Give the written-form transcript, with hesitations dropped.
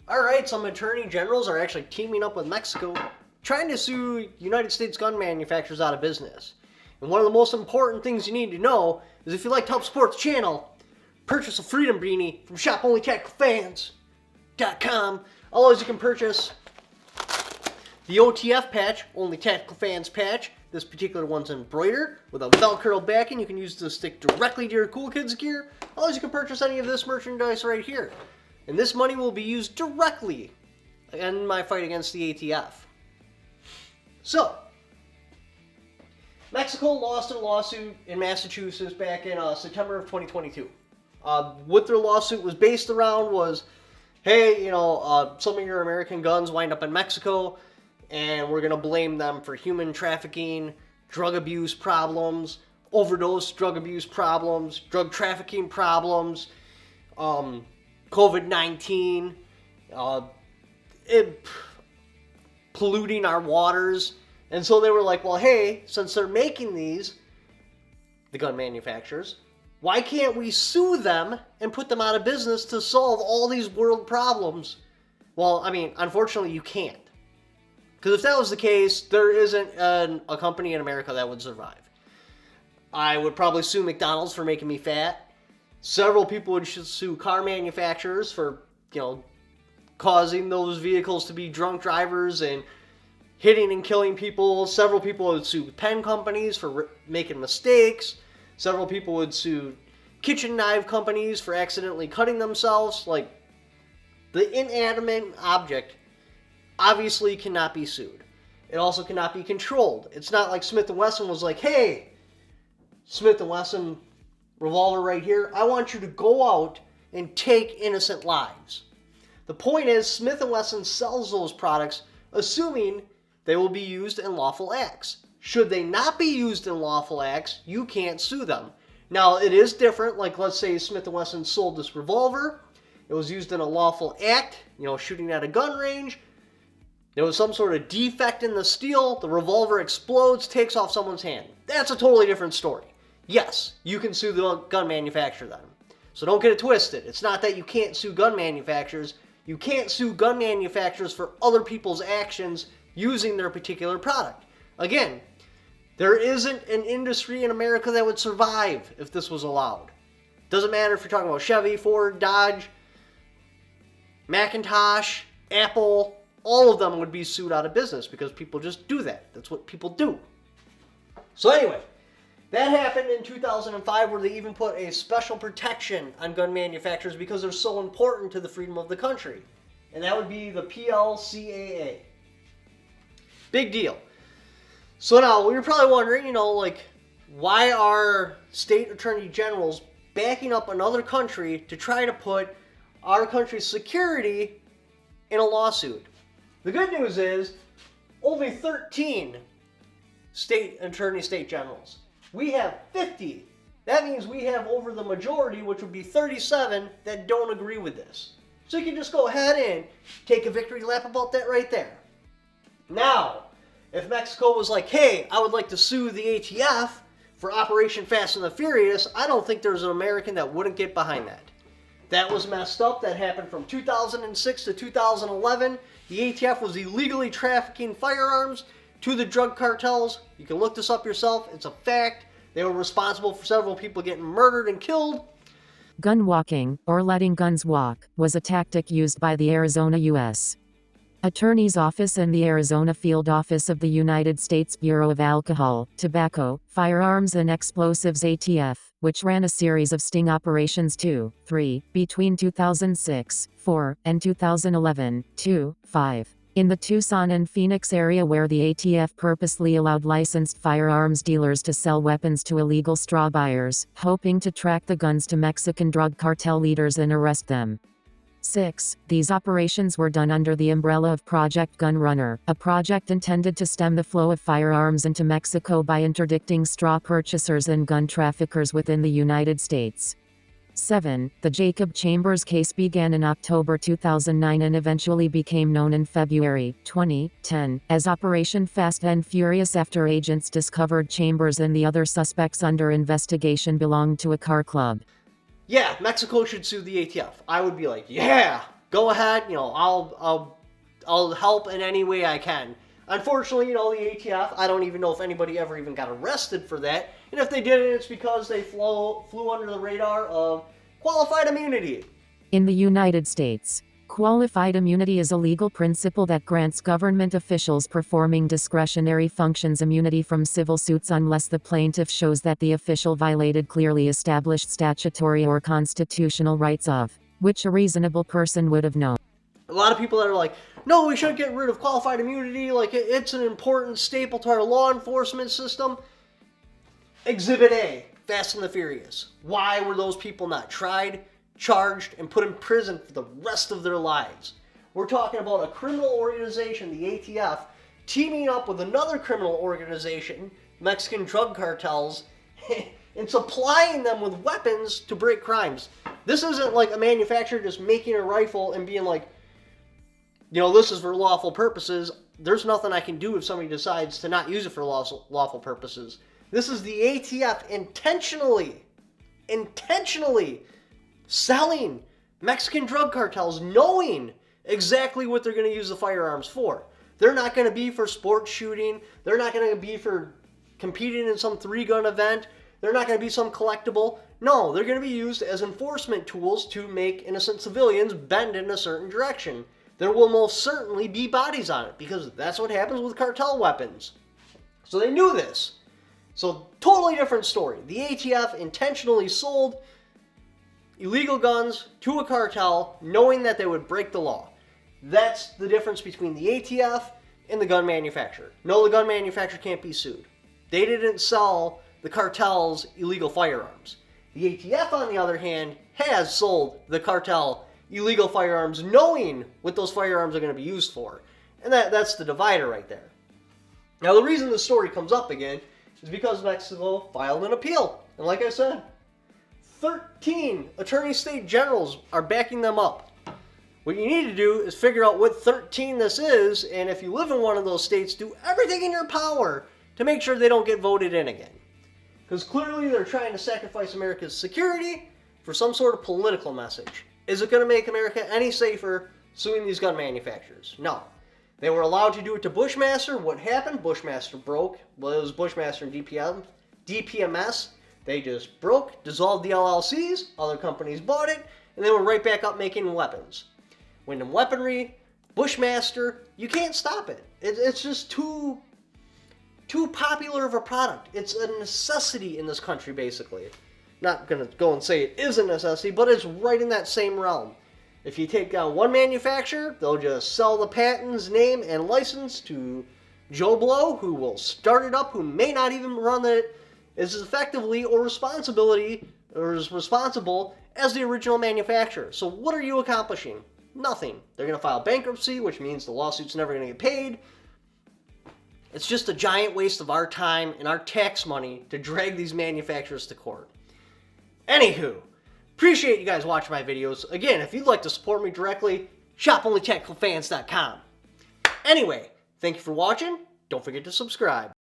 Alright, some attorney generals are actually teaming up with Mexico, trying to sue United States gun manufacturers out of business. And one of the most important things you need to know is if you'd like to help support the channel, purchase a Freedom Beanie from ShopOnlyTacticalFans.com. Otherwise, you can purchase the OTF patch, Only Tactical Fans patch. This particular one's embroidered with a Velcro backing. You can use this to stick directly to your Cool Kids gear. Otherwise, you can purchase any of this merchandise right here. And this money will be used directly in my fight against the ATF. So, Mexico lost a lawsuit in Massachusetts back in September of 2022. What their lawsuit was based around was, hey, some of your American guns wind up in Mexico, and we're going to blame them for human trafficking, drug abuse problems, overdose drug abuse problems, drug trafficking problems, COVID-19, polluting our waters. And so they were like, well, hey, since they're making these, the gun manufacturers, why can't we sue them and put them out of business to solve all these world problems? Well, I mean, unfortunately, you can't. Because if that was the case, there isn't a company in America that would survive. I would probably sue McDonald's for making me fat. Several people would sue car manufacturers for, causing those vehicles to be drunk drivers and hitting and killing people. Several people would sue pen companies for making mistakes. Several people would sue kitchen knife companies for accidentally cutting themselves. Like, the inanimate object obviously cannot be sued. It also cannot be controlled. It's not like Smith & Wesson was like, hey, Smith & Wesson revolver right here, I want you to go out and take innocent lives. The point is, Smith & Wesson sells those products assuming they will be used in lawful acts. Should they not be used in lawful acts, you can't sue them. Now, it is different. Like, let's say Smith & Wesson sold this revolver. It was used in a lawful act, shooting at a gun range. There was some sort of defect in the steel. The revolver explodes, takes off someone's hand. That's a totally different story. Yes, you can sue the gun manufacturer then. So don't get it twisted. It's not that you can't sue gun manufacturers. You can't sue gun manufacturers for other people's actions using their particular product. Again, there isn't an industry in America that would survive if this was allowed. Doesn't matter if you're talking about Chevy, Ford, Dodge, Macintosh, Apple, all of them would be sued out of business because people just do that. That's what people do. So anyway, that happened in 2005 where they even put a special protection on gun manufacturers because they're so important to the freedom of the country. And that would be the PLCAA. Big deal. So now, you're probably wondering, why are state attorney generals backing up another country to try to put our country's security in a lawsuit? The good news is, only 13 state generals. We have 50. That means we have over the majority, which would be 37, that don't agree with this. So you can just go ahead and take a victory lap about that right there. Now, if Mexico was like, hey, I would like to sue the ATF for Operation Fast and the Furious, I don't think there's an American that wouldn't get behind that. That was messed up. That happened from 2006 to 2011. The ATF was illegally trafficking firearms to the drug cartels. You can look this up yourself. It's a fact. They were responsible for several people getting murdered and killed. Gun walking, or letting guns walk, was a tactic used by the Arizona U.S. Attorney's Office and the Arizona Field Office of the United States Bureau of Alcohol, Tobacco, Firearms and Explosives ATF, which ran a series of sting operations 2-3 between 2006, 4, and 2011, 2-5. In the Tucson and Phoenix area where the ATF purposely allowed licensed firearms dealers to sell weapons to illegal straw buyers, hoping to track the guns to Mexican drug cartel leaders and arrest them. 6. These operations were done under the umbrella of Project Gun Runner, a project intended to stem the flow of firearms into Mexico by interdicting straw purchasers and gun traffickers within the United States. 7. The Jacob Chambers case began in October 2009 and eventually became known in February 2010 as Operation Fast and Furious after agents discovered Chambers and the other suspects under investigation belonged to a car club. Yeah, Mexico should sue the ATF. I would be like, yeah, go ahead, I'll help in any way I can. Unfortunately, the ATF, I don't even know if anybody ever even got arrested for that. And if they did it, it's because they flew under the radar of qualified immunity. In the United States, qualified immunity is a legal principle that grants government officials performing discretionary functions immunity from civil suits unless the plaintiff shows that the official violated clearly established statutory or constitutional rights of which a reasonable person would have known. A lot of people that are like, no, we shouldn't get rid of qualified immunity, like it's an important staple to our law enforcement system. Exhibit A, Fast and the Furious. Why were those people not tried, charged, and put in prison for the rest of their lives? We're talking about a criminal organization, the ATF, teaming up with another criminal organization, Mexican drug cartels, and supplying them with weapons to break crimes. This isn't like a manufacturer just making a rifle and being like, this is for lawful purposes. There's nothing I can do if somebody decides to not use it for lawful purposes. This is the ATF intentionally selling Mexican drug cartels, knowing exactly what they're going to use the firearms for. They're not going to be for sports shooting. They're not going to be for competing in some 3-gun event. They're not going to be some collectible. No, they're going to be used as enforcement tools to make innocent civilians bend in a certain direction. There will most certainly be bodies on it because that's what happens with cartel weapons. So they knew this. So totally different story. The ATF intentionally sold illegal guns to a cartel knowing that they would break the law. That's the difference between the ATF and the gun manufacturer. No, the gun manufacturer can't be sued. They didn't sell the cartel's illegal firearms. The ATF, on the other hand, has sold the cartel illegal firearms knowing what those firearms are going to be used for. And that's the divider right there. Now, the reason this story comes up again is because Mexico filed an appeal. And like I said, 13 attorney state generals are backing them up. What you need to do is figure out what 13 this is, and if you live in one of those states, do everything in your power to make sure they don't get voted in again. Because clearly they're trying to sacrifice America's security for some sort of political message. Is it going to make America any safer suing these gun manufacturers? No. They were allowed to do it to Bushmaster. What happened? Bushmaster broke. Well, it was Bushmaster and DPMS. They just broke, dissolved the LLCs, other companies bought it, and they were right back up making weapons. When weaponry, Bushmaster, you can't stop it. It's just too popular of a product. It's a necessity in this country, basically. Not going to go and say it is a necessity, but it's right in that same realm. If you take down one manufacturer, they'll just sell the patents, name, and license to Joe Blow, who will start it up, who may not even run it as effectively or as responsible as the original manufacturer. So what are you accomplishing? Nothing. They're going to file bankruptcy, which means the lawsuit's never going to get paid. It's just a giant waste of our time and our tax money to drag these manufacturers to court. Anywho, appreciate you guys watching my videos. Again, if you'd like to support me directly, shoponlytacticalfans.com. Anyway, thank you for watching. Don't forget to subscribe.